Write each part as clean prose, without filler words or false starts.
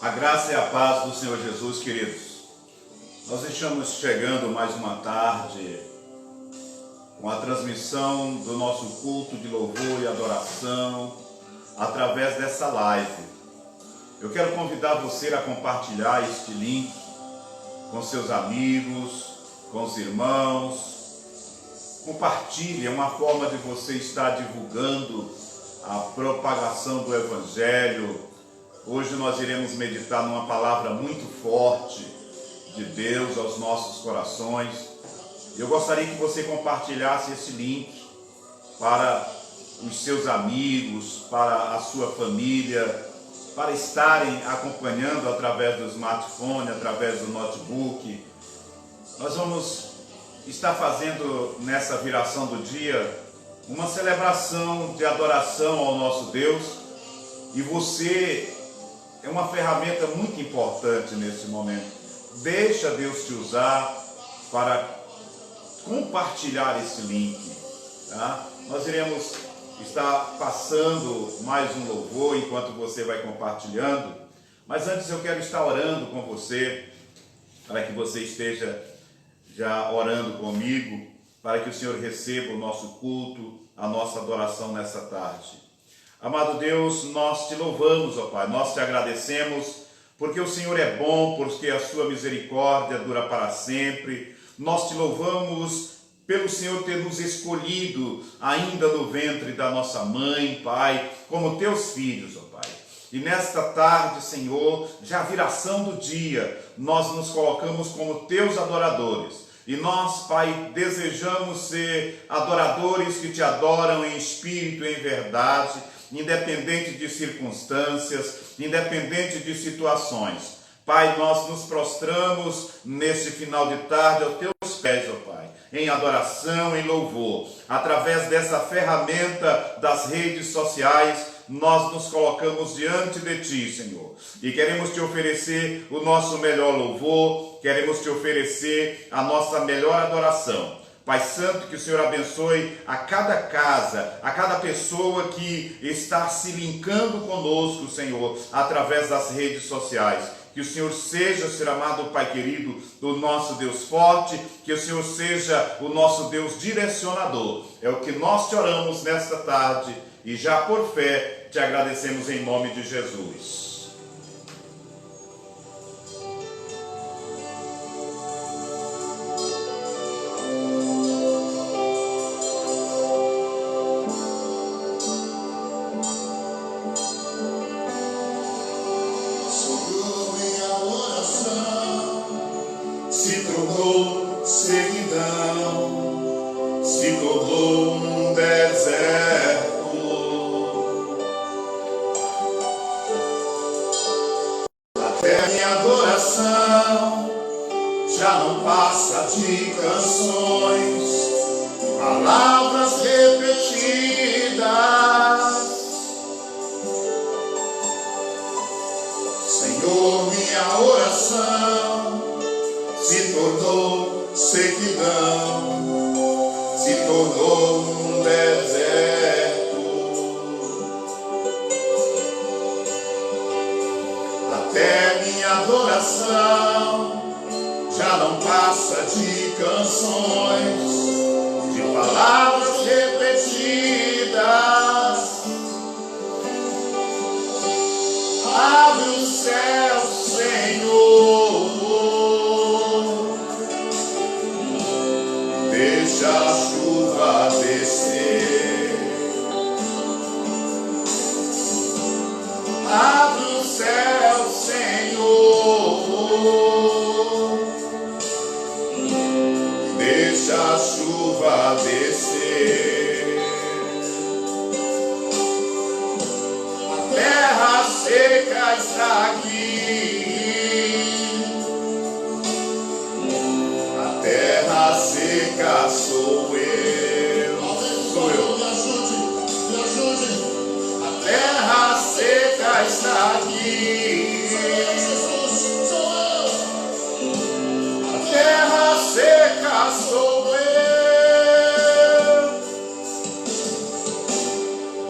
A graça e a paz do Senhor Jesus, queridos. Nós estamos chegando mais uma tarde com a transmissão do nosso culto de louvor e adoração através dessa live. Eu quero convidar você a compartilhar este link com seus amigos, com os irmãos. Compartilhe, é uma forma de você estar divulgando a propagação do Evangelho. Hoje nós iremos meditar numa palavra muito forte de Deus aos nossos corações. Eu gostaria que você compartilhasse esse link para os seus amigos, para a sua família, para estarem acompanhando através do smartphone, através do notebook. Nós vamos estar fazendo nessa viração do dia uma celebração de adoração ao nosso Deus, e você é uma ferramenta muito importante nesse momento. Deixa Deus te usar para compartilhar esse link, tá? Nós iremos estar passando mais um louvor enquanto você vai compartilhando, mas antes eu quero estar orando com você, para que você esteja já orando comigo, para que o Senhor receba o nosso culto, a nossa adoração nessa tarde. Amado Deus, nós te louvamos, ó Pai, nós te agradecemos, porque o Senhor é bom, porque a sua misericórdia dura para sempre. Nós te louvamos pelo Senhor ter nos escolhido ainda no ventre da nossa mãe, Pai, como teus filhos, ó Pai. E nesta tarde, Senhor, já a viração do dia, nós nos colocamos como teus adoradores. E nós, Pai, desejamos ser adoradores que te adoram em espírito e em verdade, independente de circunstâncias, independente de situações. Pai, nós nos prostramos neste final de tarde aos teus pés, ó Pai, em adoração, em louvor. Através dessa ferramenta das redes sociais, nós nos colocamos diante de Ti, Senhor, e queremos Te oferecer o nosso melhor louvor, queremos Te oferecer a nossa melhor adoração. Pai Santo, que o Senhor abençoe a cada casa, a cada pessoa que está se linkando conosco, Senhor, através das redes sociais. Que o Senhor seja, Senhor amado Pai querido, o nosso Deus forte, que o Senhor seja o nosso Deus direcionador. É o que nós te oramos nesta tarde e já por fé te agradecemos em nome de Jesus.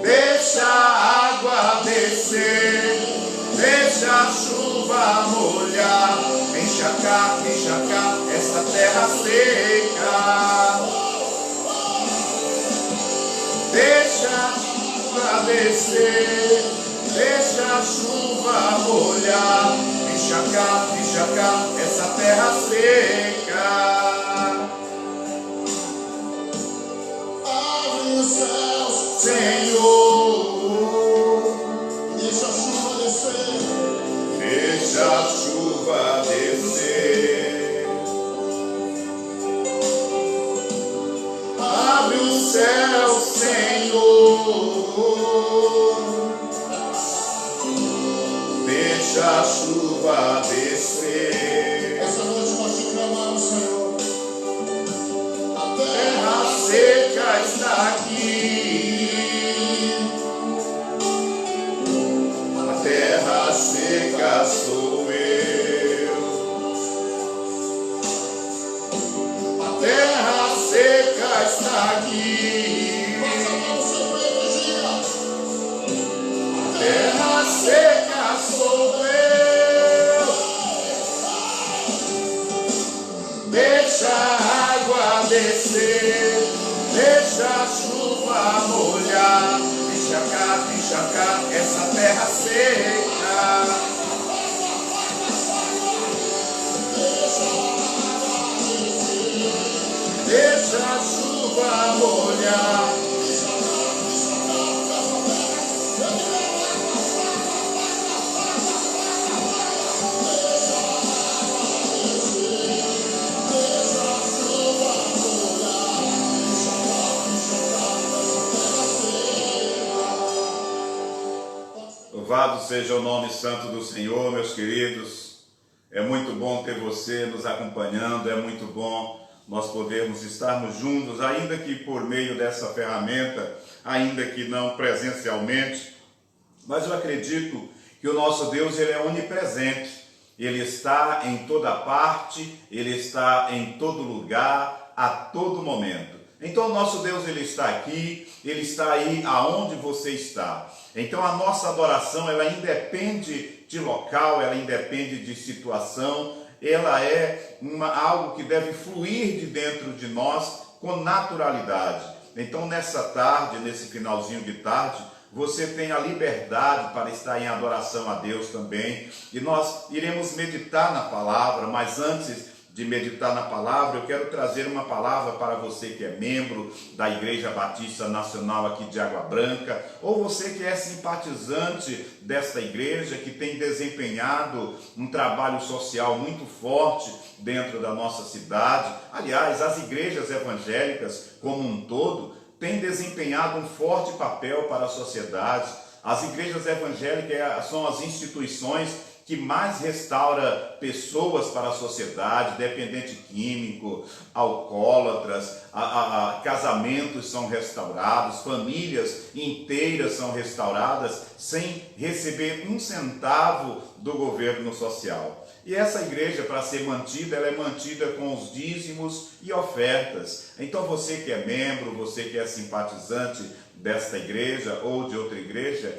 Deixa a água descer, deixa a chuva chuva molhar, encharcar essa terra seca. Deixa a chuva descer, deixa a chuva molhar, encharcar essa terra seca. Abre os céus, Senhor, deixa a chuva descer, deixa a chuva descer. Abre o céu, Senhor, deixa a chuva descer. Essa noite nós te clamamos, Senhor. A terra seca está aqui. A terra seca sou eu. A terra seca está aqui. A terra seca sou eu. Deixa a água descer, deixa a chuva molhar, encharcar essa terra seca. Deixa a chuva molhar. Louvado seja o nome santo do Senhor, meus queridos. É muito bom ter você nos acompanhando, é muito bom nós podermos estarmos juntos, ainda que por meio dessa ferramenta, ainda que não presencialmente, mas eu acredito que o nosso Deus, ele é onipresente, ele está em toda parte, ele está em todo lugar, a todo momento. Então o nosso Deus, ele está aqui, ele está aí aonde você está. Então a nossa adoração, ela independe de local, ela independe de situação, ela é algo que deve fluir de dentro de nós com naturalidade. Então nessa tarde, nesse finalzinho de tarde, você tem a liberdade para estar em adoração a Deus também. E nós iremos meditar na palavra, mas antes de meditar na palavra, eu quero trazer uma palavra para você que é membro da Igreja Batista Nacional aqui de Água Branca, ou você que é simpatizante desta igreja, que tem desempenhado um trabalho social muito forte dentro da nossa cidade. Aliás, as igrejas evangélicas como um todo têm desempenhado um forte papel para a sociedade. As igrejas evangélicas são as instituições que mais restaura pessoas para a sociedade, dependente químico, alcoólatras, casamentos são restaurados, famílias inteiras são restauradas sem receber um centavo do governo social. E essa igreja, para ser mantida, ela é mantida com os dízimos e ofertas. Então você que é membro, você que é simpatizante desta igreja ou de outra igreja,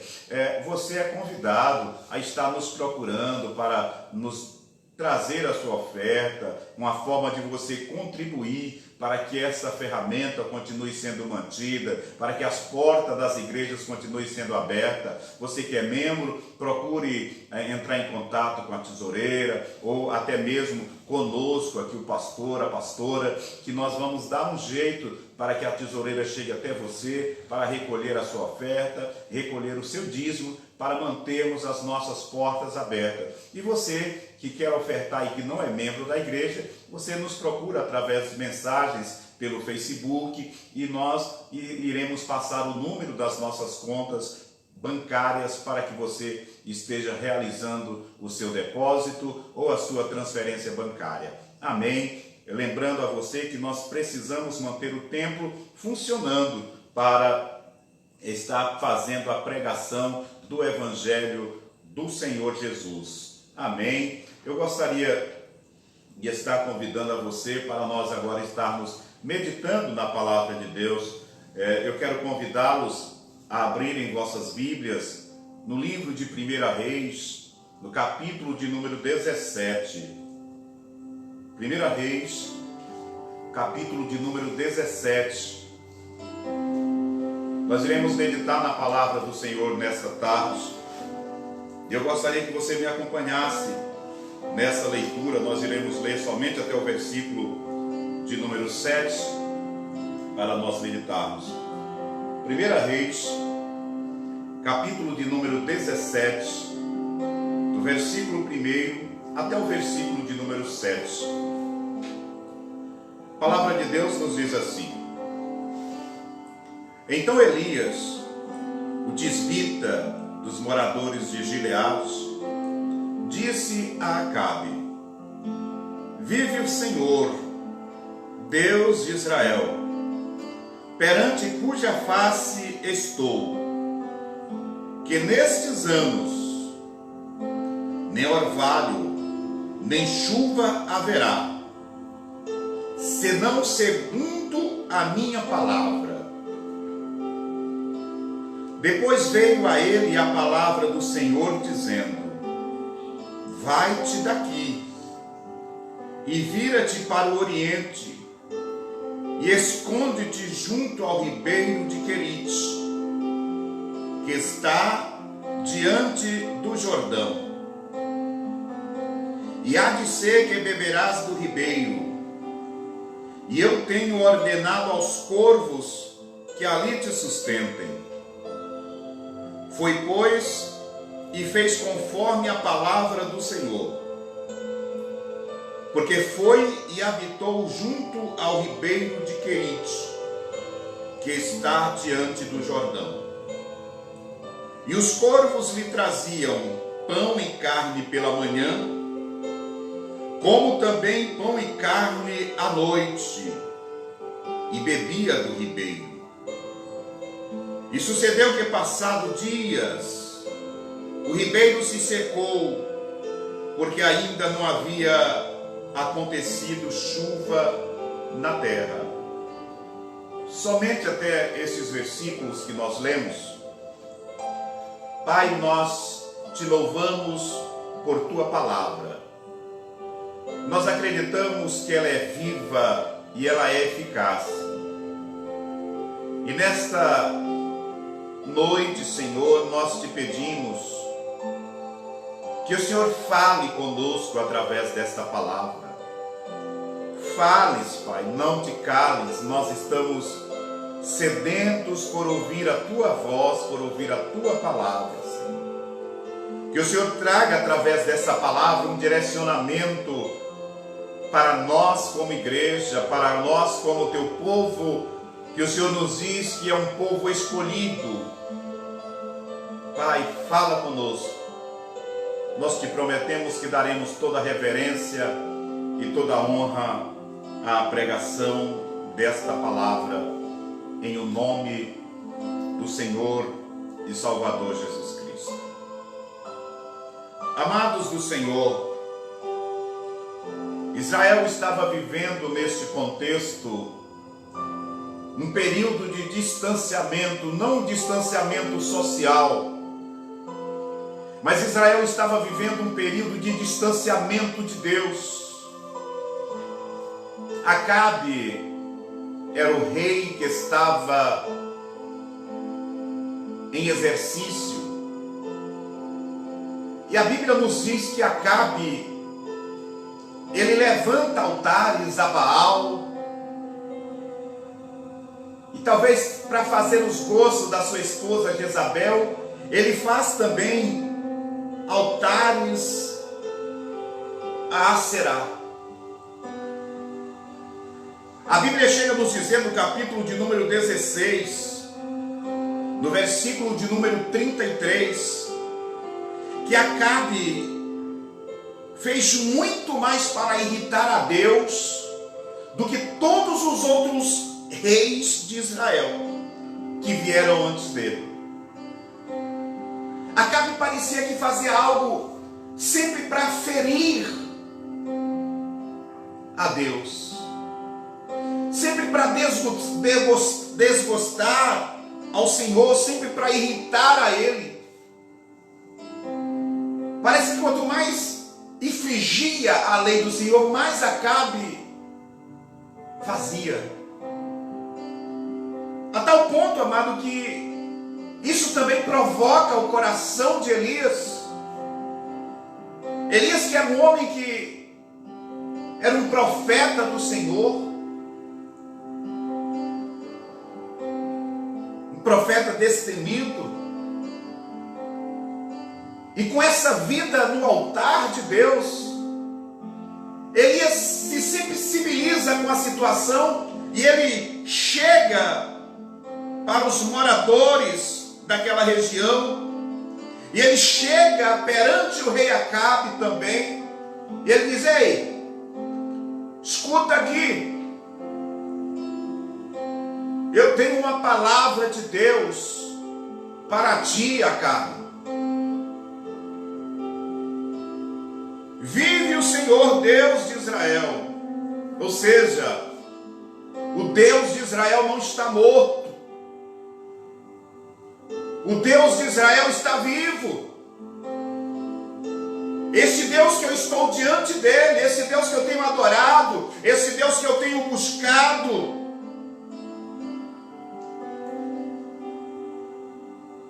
você é convidado a estar nos procurando para nos trazer a sua oferta, uma forma de você contribuir para que essa ferramenta continue sendo mantida, para que as portas das igrejas continuem sendo abertas. Você que é membro, procure entrar em contato com a tesoureira ou até mesmo conosco aqui, o pastor, a pastora, que nós vamos dar um jeito para que a tesoureira chegue até você, para recolher a sua oferta, recolher o seu dízimo, para mantermos as nossas portas abertas. E você que quer ofertar e que não é membro da igreja, você nos procura através de mensagens pelo Facebook e nós iremos passar o número das nossas contas bancárias para que você esteja realizando o seu depósito ou a sua transferência bancária. Amém? Lembrando a você que nós precisamos manter o templo funcionando para estar fazendo a pregação do Evangelho do Senhor Jesus. Amém? Eu gostaria de estar convidando a você para nós agora estarmos meditando na Palavra de Deus. Eu quero convidá-los a abrirem vossas Bíblias no livro de 1 Reis, no capítulo de número 17. 1 Reis, capítulo de número 17. Nós iremos meditar na palavra do Senhor nessa tarde. E eu gostaria que você me acompanhasse nessa leitura. Nós iremos ler somente até o versículo de número 7, para nós meditarmos. 1 Reis, capítulo de número 17, do versículo 1 até o versículo de número 7. A palavra de Deus nos diz assim: Então Elias, o tisbita dos moradores de Gileade, disse a Acabe: Vive o Senhor, Deus de Israel, perante cuja face estou, que nestes anos nem orvalho, nem chuva haverá, senão segundo a minha palavra. Depois veio a ele a palavra do Senhor, dizendo: Vai-te daqui, e vira-te para o oriente, e esconde-te junto ao ribeiro de Querite, que está diante do Jordão. E há de ser que beberás do ribeiro, e eu tenho ordenado aos corvos que ali te sustentem. Foi, pois, e fez conforme a palavra do Senhor, porque foi e habitou junto ao ribeiro de Querite, que está diante do Jordão. E os corvos lhe traziam pão e carne pela manhã, como também pão e carne à noite, e bebia do ribeiro. E sucedeu que, passado dias, o ribeiro se secou, porque ainda não havia acontecido chuva na terra. Somente até esses versículos que nós lemos. Pai, nós te louvamos por tua palavra. Nós acreditamos que ela é viva e ela é eficaz. E nesta noite, Senhor, nós te pedimos que o Senhor fale conosco através desta palavra. Fales, Pai, não te cales. Nós estamos sedentos por ouvir a tua voz, por ouvir a tua palavra, Senhor. Que o Senhor traga através dessa palavra um direcionamento para nós como igreja, para nós como teu povo, que o Senhor nos diz que é um povo escolhido. Pai, fala conosco. Nós te prometemos que daremos toda a reverência e toda a honra à pregação desta palavra, em o nome do Senhor e Salvador Jesus Cristo. Amados do Senhor, Israel estava vivendo neste contexto um período de distanciamento, não um distanciamento social, mas Israel estava vivendo um período de distanciamento de Deus. Acabe era o rei que estava em exercício, e a Bíblia nos diz que Acabe, ele levanta altares a Baal, e talvez para fazer os gostos da sua esposa Jezabel, ele faz também altares a Aserá. A Bíblia chega a nos dizer no capítulo de número 16, no versículo de número 33, que Acabe fez muito mais para irritar a Deus do que todos os outros reis de Israel que vieram antes dele. Acabe parecia que fazia algo sempre para ferir a Deus, sempre para desgostar ao Senhor, sempre para irritar a Ele. Parece que quanto mais infligia a lei do Senhor, mais Acabe fazia. A tal ponto, amado, que isso também provoca o coração de Elias. Elias, que era um homem que era um profeta do Senhor, um profeta destemido, e com essa vida no altar de Deus, Elias se sensibiliza com a situação e ele chega para os moradores daquela região, e ele chega perante o rei Acabe também, e ele diz: ei, escuta aqui, eu tenho uma palavra de Deus para ti, Acabe. Vive o Senhor Deus de Israel. Ou seja, o Deus de Israel não está morto. O Deus de Israel está vivo. Esse Deus que eu estou diante dele, esse Deus que eu tenho adorado, esse Deus que eu tenho buscado,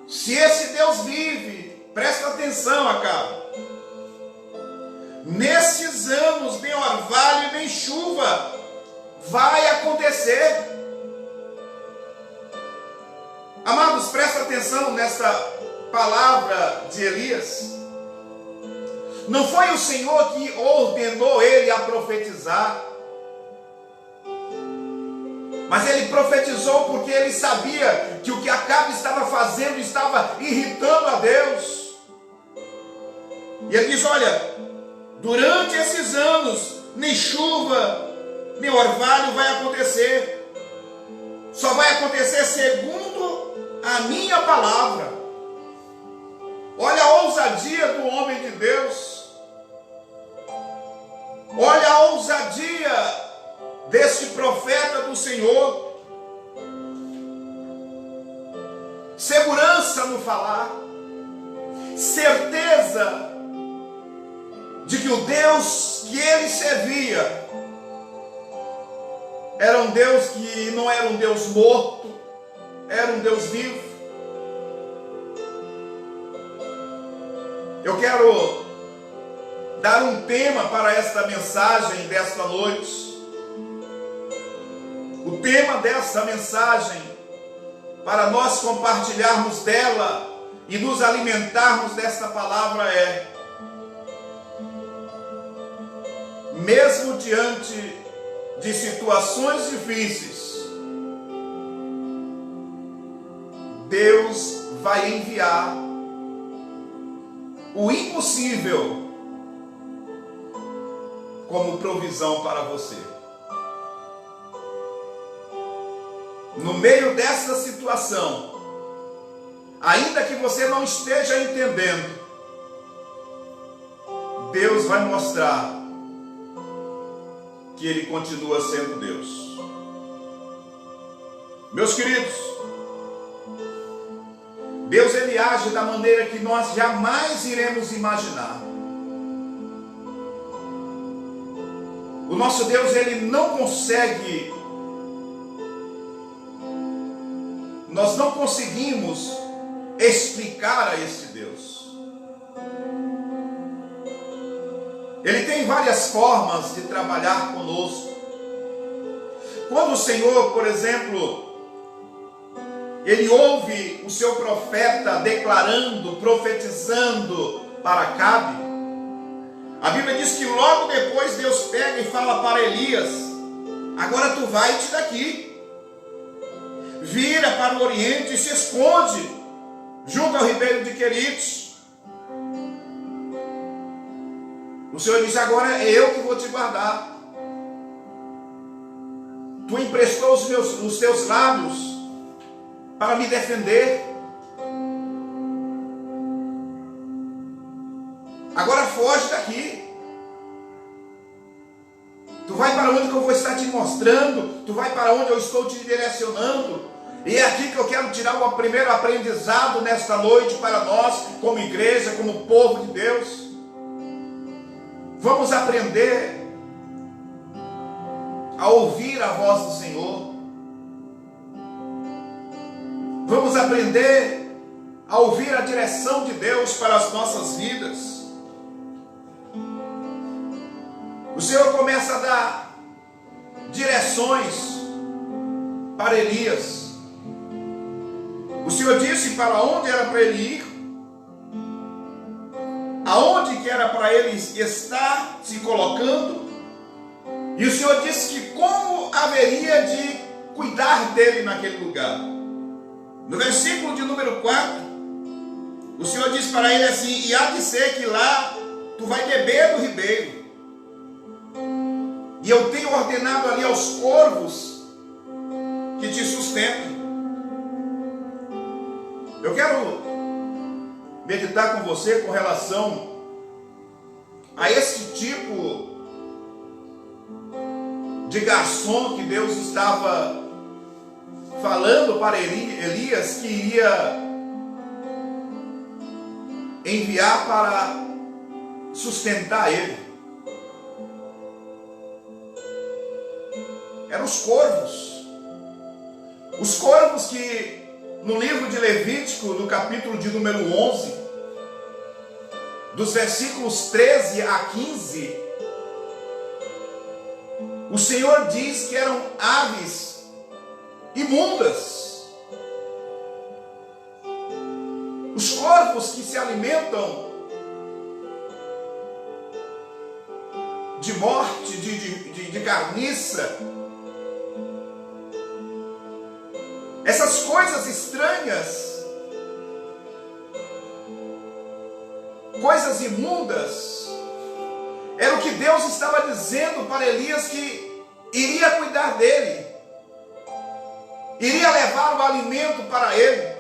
se esse Deus vive, presta atenção, Acabe. Nesses anos, nem orvalho nem chuva vai acontecer. Amados, presta atenção nessa palavra de Elias. Não foi o Senhor que ordenou ele a profetizar, mas ele profetizou porque ele sabia que o que Acabe estava fazendo estava irritando a Deus. E ele diz: olha, durante esses anos, nem chuva, nem orvalho vai acontecer. Só vai acontecer segundo a minha palavra. Olha a ousadia do homem de Deus. Olha a ousadia desse profeta do Senhor. Segurança no falar. Certeza de que o Deus que ele servia era um Deus que não era um Deus morto, era um Deus vivo. Eu quero dar um tema para esta mensagem desta noite. O tema desta mensagem, para nós compartilharmos dela e nos alimentarmos desta palavra, é: mesmo diante de situações difíceis, Deus vai enviar o impossível como provisão para você. No meio dessa situação, ainda que você não esteja entendendo, Deus vai mostrar que Ele continua sendo Deus. Meus queridos, Deus, Ele age da maneira que nós jamais iremos imaginar. O nosso Deus, Ele não consegue, nós não conseguimos explicar a esse Deus. Ele tem várias formas de trabalhar conosco. Quando o Senhor, por exemplo, Ele ouve o seu profeta declarando, profetizando para Acabe, a Bíblia diz que logo depois Deus pega e fala para Elias: agora tu vai-te daqui, vira para o oriente e se esconde junto ao ribeiro de Querite. O Senhor diz: agora é eu que vou te guardar. Tu emprestou os teus lábios para me defender. Agora foge daqui. Tu vai para onde que eu vou estar te mostrando. Tu vai para onde eu estou te direcionando. E é aqui que eu quero tirar o primeiro aprendizado nesta noite para nós, como igreja, como povo de Deus. Vamos aprender a ouvir a voz do Senhor. Vamos aprender a ouvir a direção de Deus para as nossas vidas. O Senhor começa a dar direções para Elias. O Senhor disse para onde era para ele ir, aonde que era para ele estar se colocando, e o Senhor disse que como haveria de cuidar dele naquele lugar. No versículo de número 4, o Senhor disse para ele assim: e há de ser que lá tu vai beber do ribeiro, e eu tenho ordenado ali aos corvos que te sustentem. Eu quero meditar com você com relação a esse tipo de garçom que Deus estava falando para Elias que iria enviar para sustentar ele. Eram os corvos. Os corvos que no livro de Levítico, no capítulo de número 11, dos versículos 13 a 15, o Senhor diz que eram aves imundas. Os corvos que se alimentam de morte, de carniça, essas coisas estranhas, coisas imundas, era o que Deus estava dizendo para Elias que iria cuidar dele, iria levar o alimento para ele.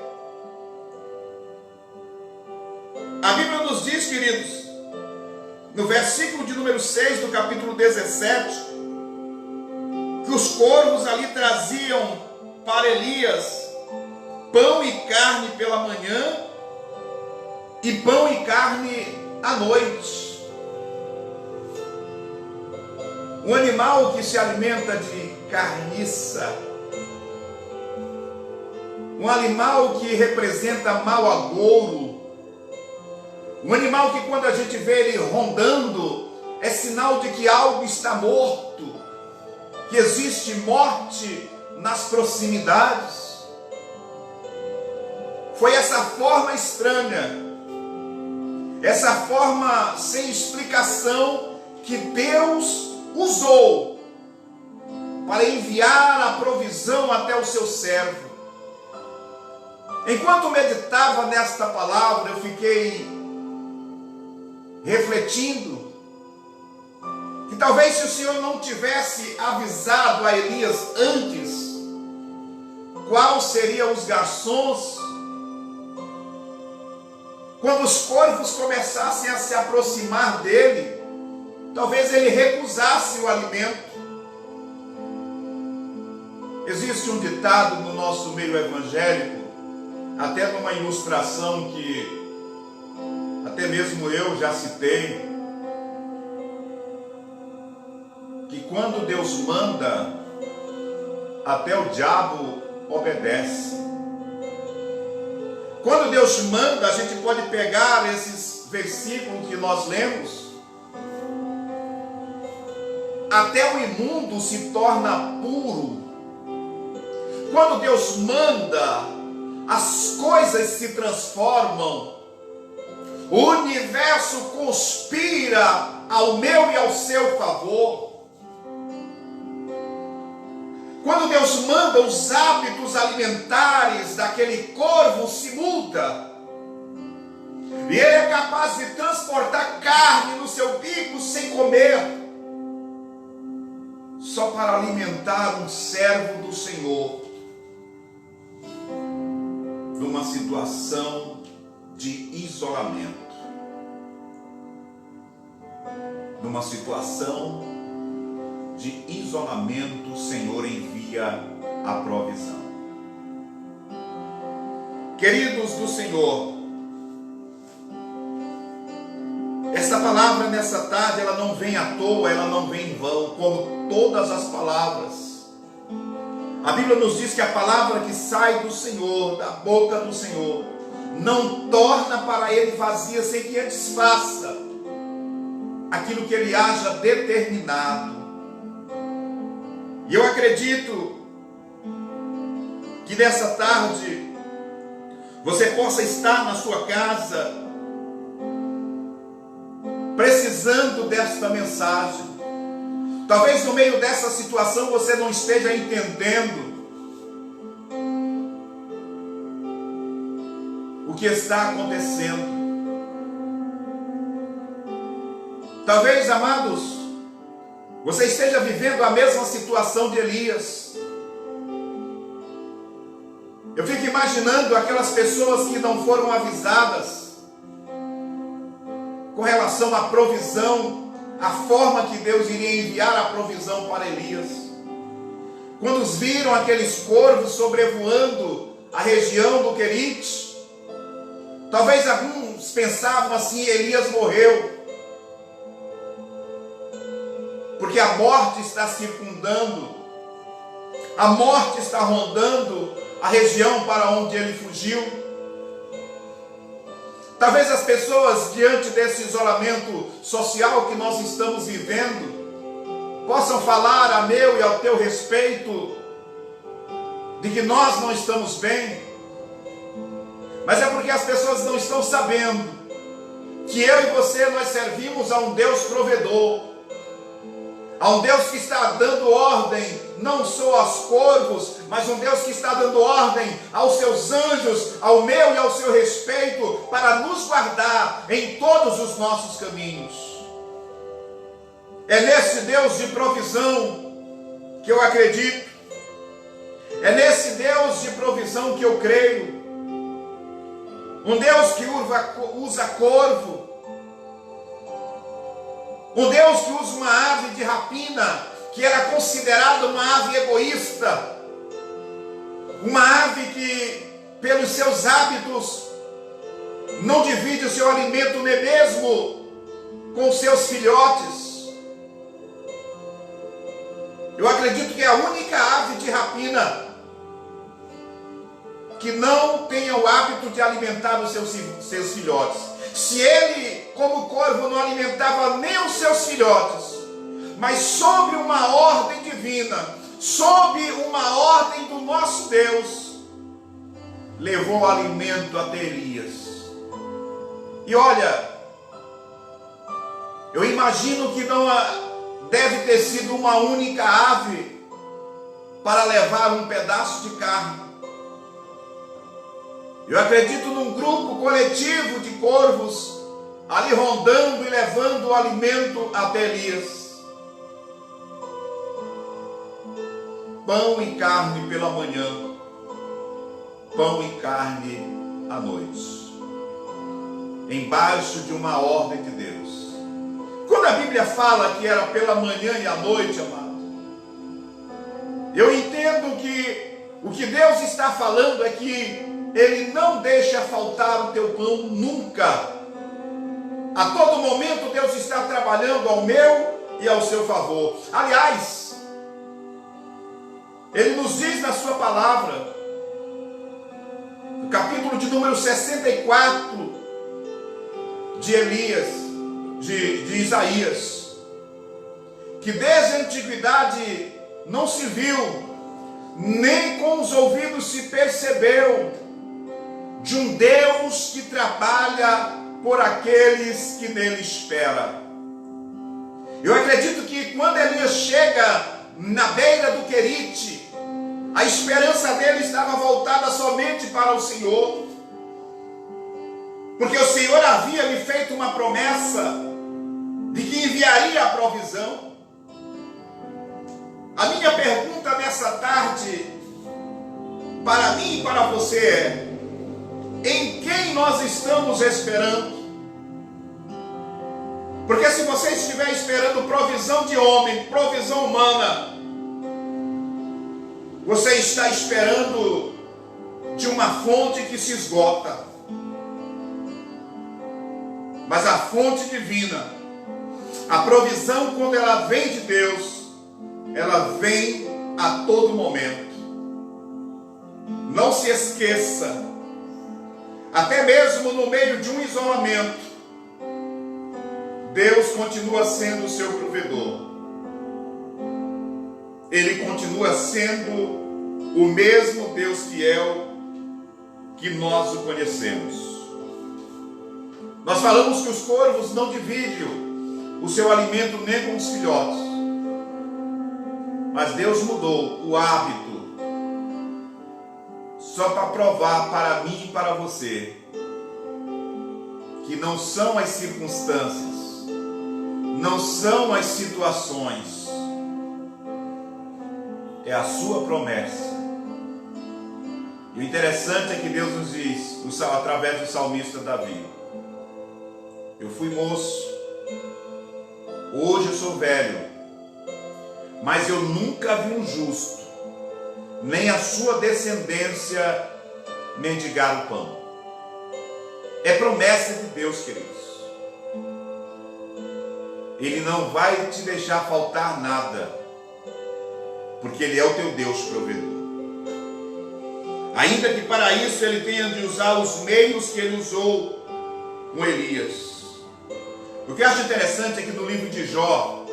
A Bíblia nos diz, queridos, no versículo de número 6 do capítulo 17, que os corvos ali traziam para Elias pão e carne pela manhã e pão e carne à noite. Um animal que se alimenta de carniça, um animal que representa mau agouro, um animal que quando a gente vê ele rondando é sinal de que algo está morto, que existe morte nas proximidades. Foi essa forma estranha, essa forma sem explicação que Deus usou para enviar a provisão até o seu servo. Enquanto meditava nesta palavra, eu fiquei refletindo que talvez se o Senhor não tivesse avisado a Elias antes quais seriam os garçons, quando os corvos começassem a se aproximar dele, talvez ele recusasse o alimento. Existe um ditado no nosso meio evangélico, até numa ilustração que até mesmo eu já citei, que quando Deus manda, até o diabo obedece. Quando Deus manda, a gente pode pegar esses versículos que nós lemos, até o imundo se torna puro. Quando Deus manda, as coisas se transformam, o universo conspira ao meu e ao seu favor. Quando Deus manda, os hábitos alimentares daquele corvo se mudam, e ele é capaz de transportar carne no seu bico sem comer, só para alimentar um servo do Senhor, numa situação de isolamento, numa situação de isolamento, o Senhor envia a provisão. Queridos do Senhor, esta essa palavra nessa tarde, ela não vem à toa, ela não vem em vão, como todas as palavras. A Bíblia nos diz que a palavra que sai do Senhor, da boca do Senhor, não torna para ele vazia, sem que antes faça aquilo que ele haja determinado. E eu acredito que nessa tarde você possa estar na sua casa precisando desta mensagem. Talvez no meio dessa situação você não esteja entendendo o que está acontecendo. Talvez, amados, você esteja vivendo a mesma situação de Elias. Eu fico imaginando aquelas pessoas que não foram avisadas com relação à provisão, a forma que Deus iria enviar a provisão para Elias. Quando viram aqueles corvos sobrevoando a região do Querite, talvez alguns pensavam assim: Elias morreu, porque a morte está circundando, a morte está rondando a região para onde ele fugiu. Talvez as pessoas, diante desse isolamento social que nós estamos vivendo, possam falar a meu e ao teu respeito de que nós não estamos bem, mas é porque as pessoas não estão sabendo que eu e você, nós servimos a um Deus provedor, a um Deus que está dando ordem não só aos corvos, mas um Deus que está dando ordem aos seus anjos, ao meu e ao seu respeito, para nos guardar em todos os nossos caminhos. É nesse Deus de provisão que eu acredito, é nesse Deus de provisão que eu creio, um Deus que usa corvo, um Deus que usa uma ave de rapina, que era considerada uma ave egoísta, uma ave que, pelos seus hábitos, não divide o seu alimento nem mesmo com seus filhotes. Eu acredito que é a única ave de rapina que não tenha o hábito de alimentar os seus filhotes. Se ele, como corvo, não alimentava nem os seus filhotes, mas sob uma ordem divina, sob uma ordem do nosso Deus, levou o alimento até Elias. E olha, eu imagino que não deve ter sido uma única ave para levar um pedaço de carne. Eu acredito num grupo coletivo de corvos ali rondando e levando o alimento até Elias. Pão e carne pela manhã, pão e carne à noite, embaixo de uma ordem de Deus. Quando a Bíblia fala que era pela manhã e à noite, amado, eu entendo que o que Deus está falando é que Ele não deixa faltar o teu pão nunca. A todo momento Deus está trabalhando ao meu e ao seu favor. Aliás, Ele nos diz na sua palavra, no capítulo de número 64 de Isaías, que desde a antiguidade não se viu, nem com os ouvidos se percebeu, de um Deus que trabalha por aqueles que nele esperam. Eu acredito que quando Elias chega na beira do Querite, a esperança dele estava voltada somente para o Senhor, porque o Senhor havia lhe feito uma promessa de que enviaria a provisão. A minha pergunta nessa tarde, para mim e para você é: em quem nós estamos esperando? Porque se você estiver esperando provisão de homem, provisão humana, você está esperando de uma fonte que se esgota. Mas a fonte divina, a provisão, quando ela vem de Deus, ela vem a todo momento. Não se esqueça, até mesmo no meio de um isolamento, Deus continua sendo o seu provedor. Ele continua sendo o mesmo Deus fiel que nós o conhecemos. Nós falamos que os corvos não dividem o seu alimento nem com os filhotes. Mas Deus mudou o hábito só para provar para mim e para você que não são as circunstâncias, não são as situações, é a sua promessa. E o interessante é que Deus nos diz, através do salmista Davi: eu fui moço, hoje eu sou velho, mas eu nunca vi um justo, nem a sua descendência mendigar o pão. É promessa de Deus, queridos. Ele não vai te deixar faltar nada, porque Ele é o teu Deus provedor. Ainda que para isso Ele tenha de usar os meios que Ele usou com Elias. O que eu acho interessante é que no livro de Jó,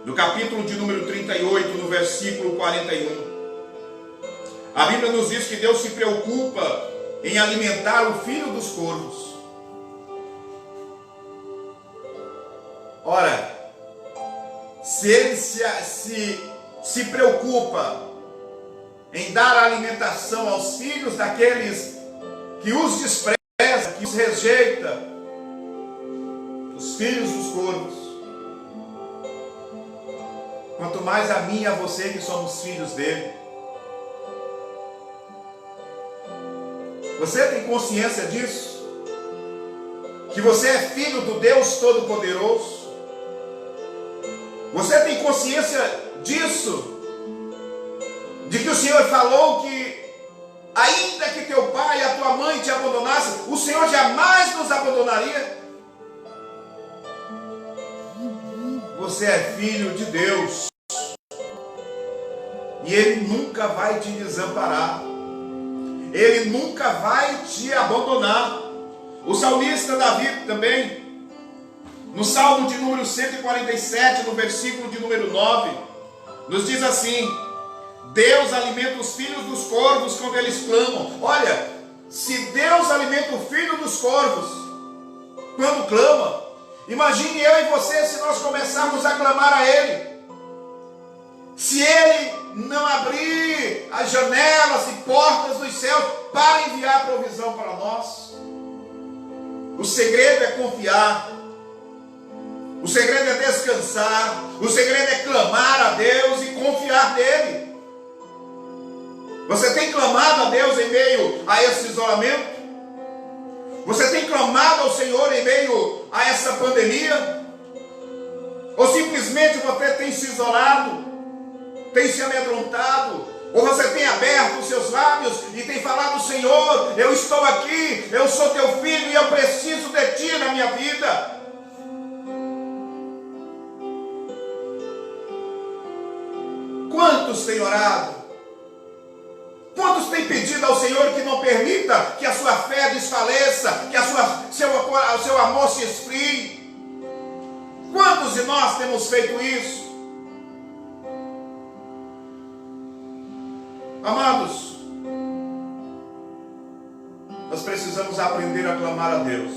no capítulo de número 38, no versículo 41, a Bíblia nos diz que Deus se preocupa em alimentar o filho dos corvos. Ora, se Ele se preocupa em dar alimentação aos filhos daqueles que os despreza, que os rejeita, os filhos dos corvos, quanto mais a mim e a você que somos filhos dele. Você tem consciência disso? Que você é filho do Deus Todo-Poderoso? Você tem consciência disso? De que o Senhor falou que ainda que teu pai e a tua mãe te abandonassem, o Senhor jamais nos abandonaria? Você é filho de Deus e Ele nunca vai te desamparar. Ele nunca vai te abandonar. O salmista Davi também, no Salmo de número 147, no versículo de número 9, nos diz assim: Deus alimenta os filhos dos corvos quando eles clamam. Olha, se Deus alimenta o filho dos corvos quando clama, imagine eu e você se nós começarmos a clamar a Ele. Se Ele não abrir as janelas e portas dos céus para enviar provisão para nós. O segredo é confiar. O segredo é descansar. O segredo é clamar a Deus e confiar nele. Você tem clamado a Deus em meio a esse isolamento? Você tem clamado ao Senhor em meio a essa pandemia? Ou simplesmente você tem se isolado, tem se amedrontado? Ou você tem aberto os seus lábios e tem falado: Senhor, eu estou aqui, eu sou teu filho e eu preciso de ti na minha vida? Quantos têm orado? Quantos têm pedido ao Senhor que não permita que a sua fé desfaleça, que seu amor se esfrie? Quantos de nós temos feito isso? Amados, nós precisamos aprender a clamar a Deus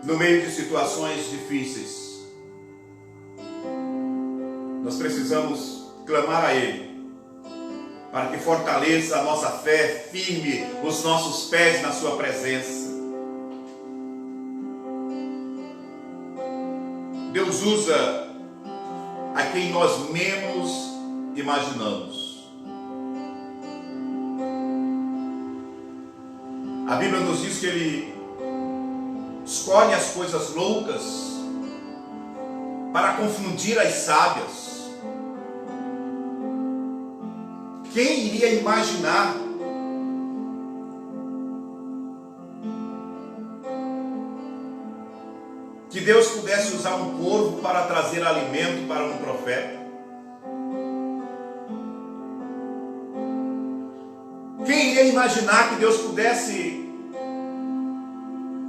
no meio de situações difíceis. Nós precisamos clamar a Ele para que fortaleça a nossa fé, firme os nossos pés na sua presença. Deus usa a quem nós menos imaginamos. A Bíblia nos diz que Ele escolhe as coisas loucas para confundir as sábias. Quem iria imaginar que Deus pudesse usar um corvo para trazer alimento para um profeta? Quem iria imaginar que Deus pudesse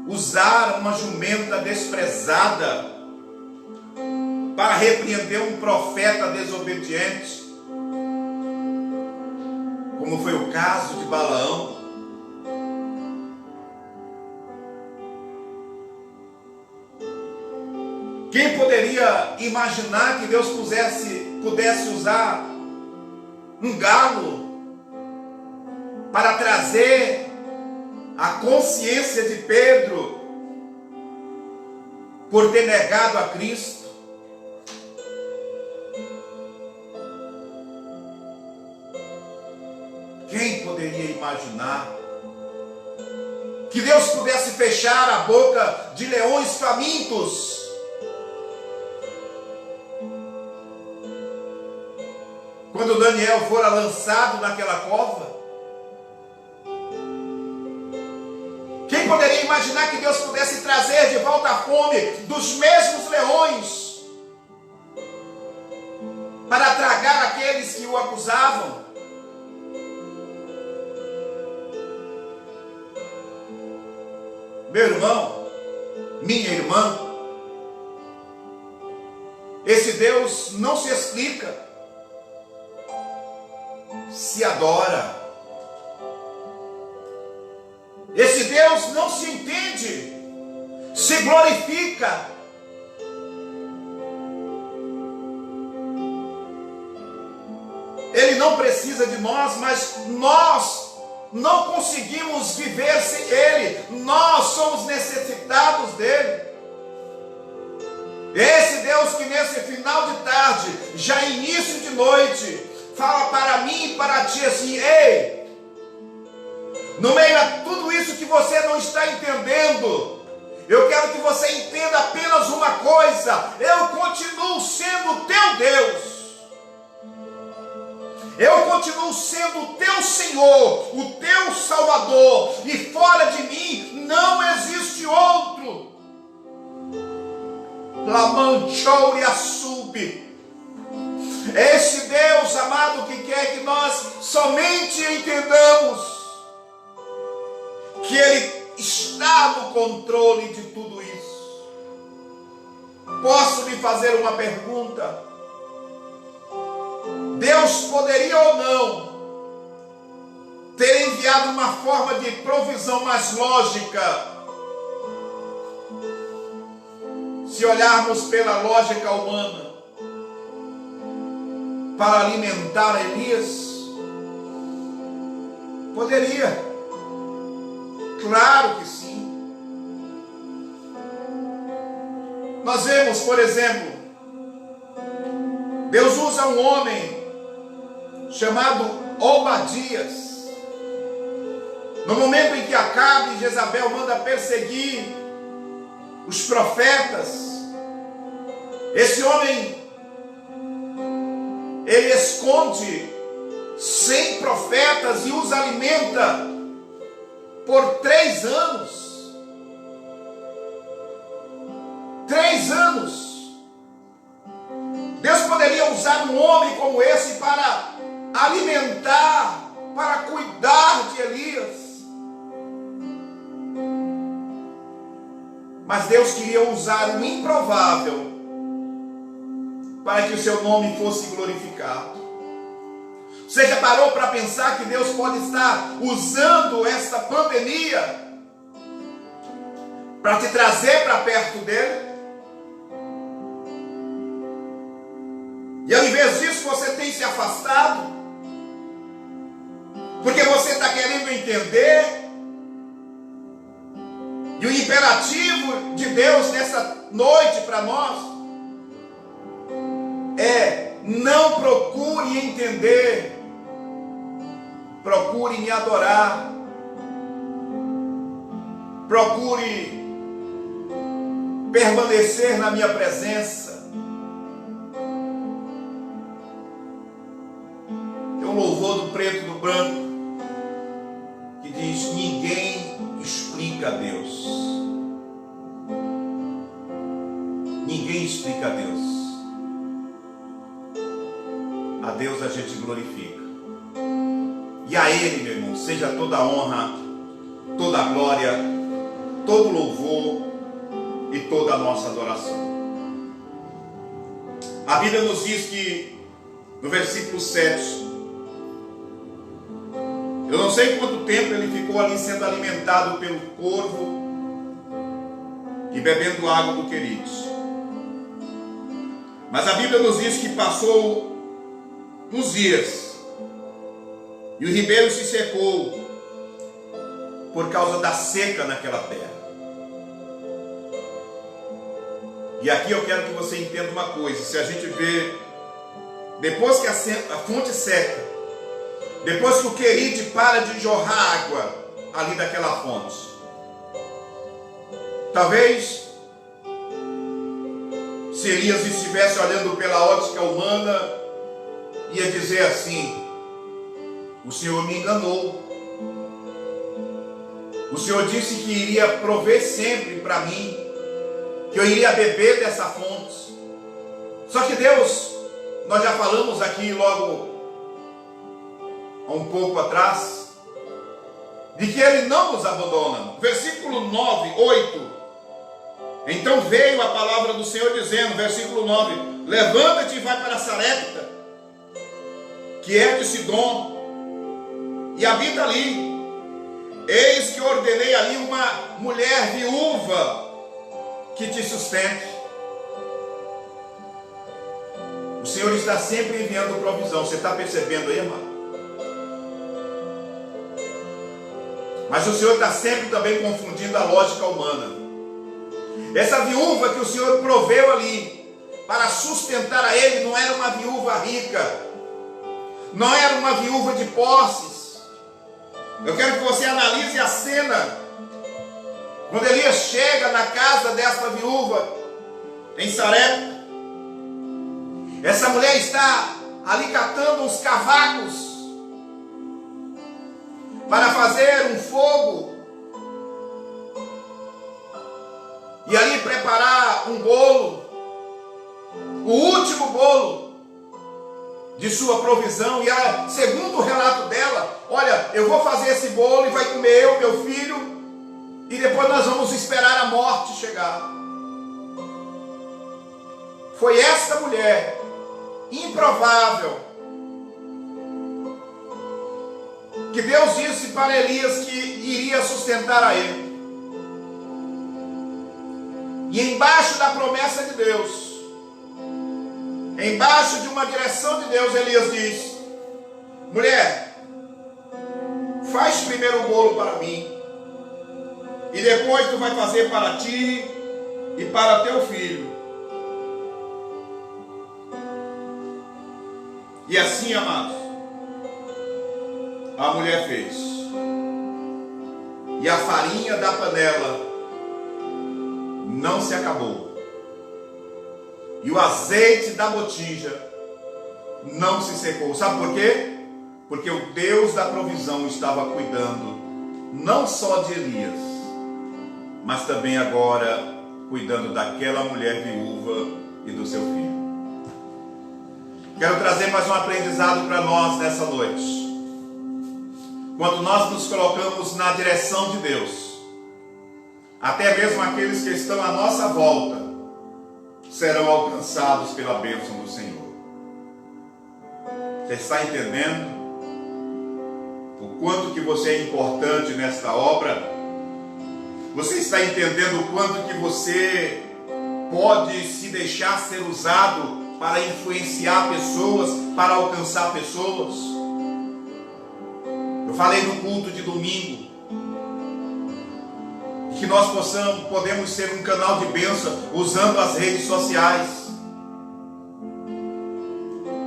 usar uma jumenta desprezada para repreender um profeta desobediente, como foi o caso de Balaão? Quem poderia imaginar que Deus pudesse usar um galo para trazer a consciência de Pedro por ter negado a Cristo? Quem poderia imaginar que Deus pudesse fechar a boca de leões famintos quando Daniel fora lançado naquela cova? Quem poderia imaginar que Deus pudesse trazer de volta a fome dos mesmos leões para tragar aqueles que o acusavam? Meu irmão, minha irmã, esse Deus não se explica, se adora. Esse Deus não se entende, se glorifica. Ele não precisa de nós, mas nós não conseguimos viver sem Ele. Nós somos necessitados dEle. Esse Deus que nesse final de tarde, já início de noite, fala para mim e para ti assim: ei, no meio a tudo isso que você não está entendendo, eu quero que você entenda apenas uma coisa: eu continuo sendo teu Deus. Eu continuo sendo o teu Senhor, o teu Salvador, e fora de mim não existe outro. Lamanchou e assube. Esse Deus amado que quer que nós somente entendamos que Ele está no controle de tudo isso. Posso lhe fazer uma pergunta? Deus poderia ou não ter enviado uma forma de provisão mais lógica, se olharmos pela lógica humana, para alimentar Elias? Poderia, claro que sim. Nós vemos, por exemplo, Deus usa um homem chamado Obadias. No momento em que Acabe e Jezabel manda perseguir os profetas, esse homem, ele esconde 100 profetas e os alimenta por 3 anos. 3 anos. Deus poderia usar um homem como esse para alimentar, para cuidar de Elias. Mas Deus queria usar um improvável para que o seu nome fosse glorificado. Você já parou para pensar que Deus pode estar usando esta pandemia para te trazer para perto dele? E ao invés disso você tem se afastado, porque você está querendo entender. E o imperativo de Deus nessa noite para nós é: não procure entender, procure me adorar, procure permanecer na minha presença. Tem um louvor do preto e do branco que diz: ninguém explica a Deus. ninguém explica a Deus. A Deus a gente glorifica. E a Ele, meu irmão, seja toda a honra, toda a glória, todo o louvor e toda a nossa adoração. A Bíblia nos diz que, no versículo 7, eu não sei quanto tempo ele ficou ali sendo alimentado pelo corvo e bebendo água do querite. Mas a Bíblia nos diz que passou uns dias e o ribeiro se secou por causa da seca naquela terra. E aqui eu quero que você entenda uma coisa. Se a gente vê, depois que a fonte seca, depois que o querite para de jorrar água ali daquela fonte, talvez, se Elias estivesse olhando pela ótica humana, ia dizer assim: o Senhor me enganou. O Senhor disse que iria prover sempre para mim, que eu iria beber dessa fonte. Só que Deus, nós já falamos aqui logo há um pouco atrás, de que Ele não nos abandona. Versículo 9, 8. Então veio a palavra do Senhor dizendo, versículo 9: levanta-te e vai para Sarepta, que é de Sidom, e habita ali. Eis que ordenei ali uma mulher viúva que te sustente. O Senhor está sempre enviando provisão. Você está percebendo aí, amado? Mas o Senhor está sempre também confundindo a lógica humana. Essa viúva que o Senhor proveu ali para sustentar a ele não era uma viúva rica, não era uma viúva de posses. Eu quero que você analise a cena quando Elias chega na casa dessa viúva em Sarepta. Essa mulher está ali catando uns cavacos para fazer um fogo e ali preparar um bolo, o último bolo de sua provisão. E ela, segundo o relato dela, olha, eu vou fazer esse bolo e vai comer eu, meu filho, e depois nós vamos esperar a morte chegar. Foi esta mulher improvável que Deus disse para Elias que iria sustentar a ele. E embaixo da promessa de Deus, embaixo de uma direção de Deus, Elias diz: mulher, faz primeiro o bolo para mim, e depois tu vai fazer para ti e para teu filho. E assim, amados, a mulher fez. E a farinha da panela não se acabou. E o azeite da botija não se secou. Sabe por quê? Porque o Deus da provisão estava cuidando não só de Elias, mas também agora cuidando daquela mulher viúva e do seu filho. Quero trazer mais um aprendizado para nós nessa noite. Quando nós nos colocamos na direção de Deus, até mesmo aqueles que estão à nossa volta serão alcançados pela bênção do Senhor. Você está entendendo o quanto que você é importante nesta obra? Você está entendendo o quanto que você pode se deixar ser usado para influenciar pessoas, para alcançar pessoas? Eu falei no culto de domingo que nós podemos ser um canal de bênção usando as redes sociais,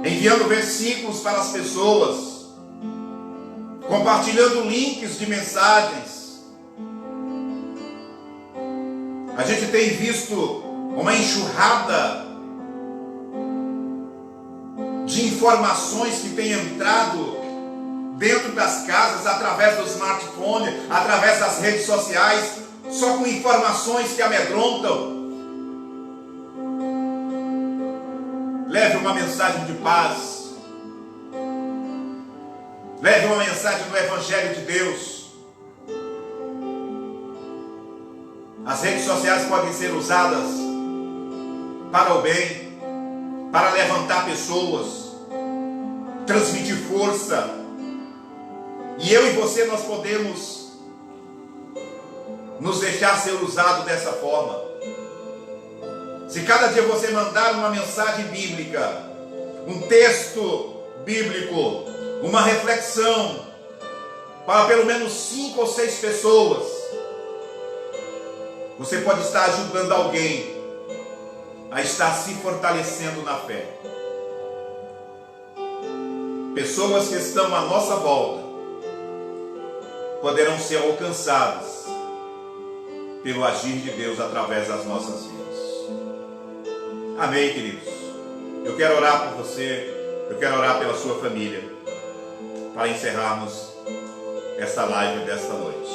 enviando versículos para as pessoas, compartilhando links de mensagens. A gente tem visto uma enxurrada de informações que tem entrado dentro das casas, através do smartphone, através das redes sociais, só com informações que amedrontam. leve uma mensagem de paz, leve uma mensagem do Evangelho de Deus. As redes sociais podem ser usadas para o bem, para levantar pessoas, transmitir força. E eu e você, nós podemos nos deixar ser usado dessa forma. Se cada dia você mandar uma mensagem bíblica, um texto bíblico, uma reflexão, para pelo menos 5 ou 6 pessoas, você pode estar ajudando alguém a estar se fortalecendo na fé. Pessoas que estão à nossa volta poderão ser alcançadas pelo agir de Deus através das nossas vidas. Amém, queridos? Eu quero orar por você, eu quero orar pela sua família, para encerrarmos esta live desta noite.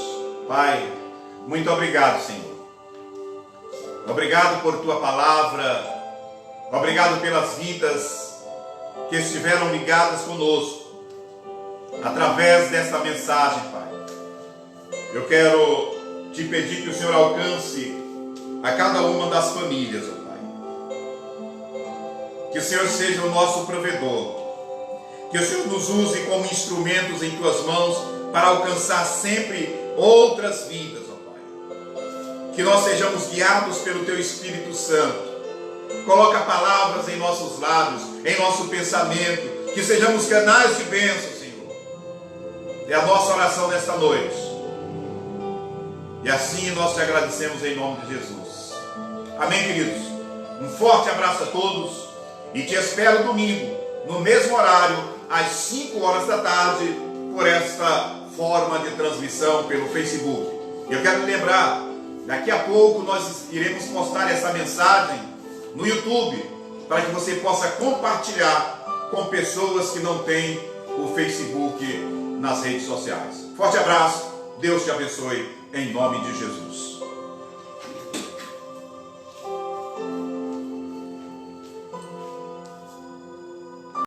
Pai, muito obrigado, Senhor. Obrigado por tua palavra, obrigado pelas vidas que estiveram ligadas conosco, através desta mensagem, Pai. Eu quero te pedir que o Senhor alcance a cada uma das famílias, ó Pai. Que o Senhor seja o nosso provedor, que o Senhor nos use como instrumentos em tuas mãos para alcançar sempre outras vidas, ó Pai. Que nós sejamos guiados pelo teu Espírito Santo. Coloca palavras em nossos lábios, em nosso pensamento, que sejamos canais de bênção, Senhor. É a nossa oração nesta noite. E assim nós te agradecemos em nome de Jesus. Amém, queridos? Um forte abraço a todos e te espero domingo, no mesmo horário, às 5 horas da tarde, por esta forma de transmissão pelo Facebook. Eu quero lembrar, daqui a pouco nós iremos postar essa mensagem no YouTube, para que você possa compartilhar com pessoas que não têm o Facebook nas redes sociais. Forte abraço, Deus te abençoe, em nome de Jesus.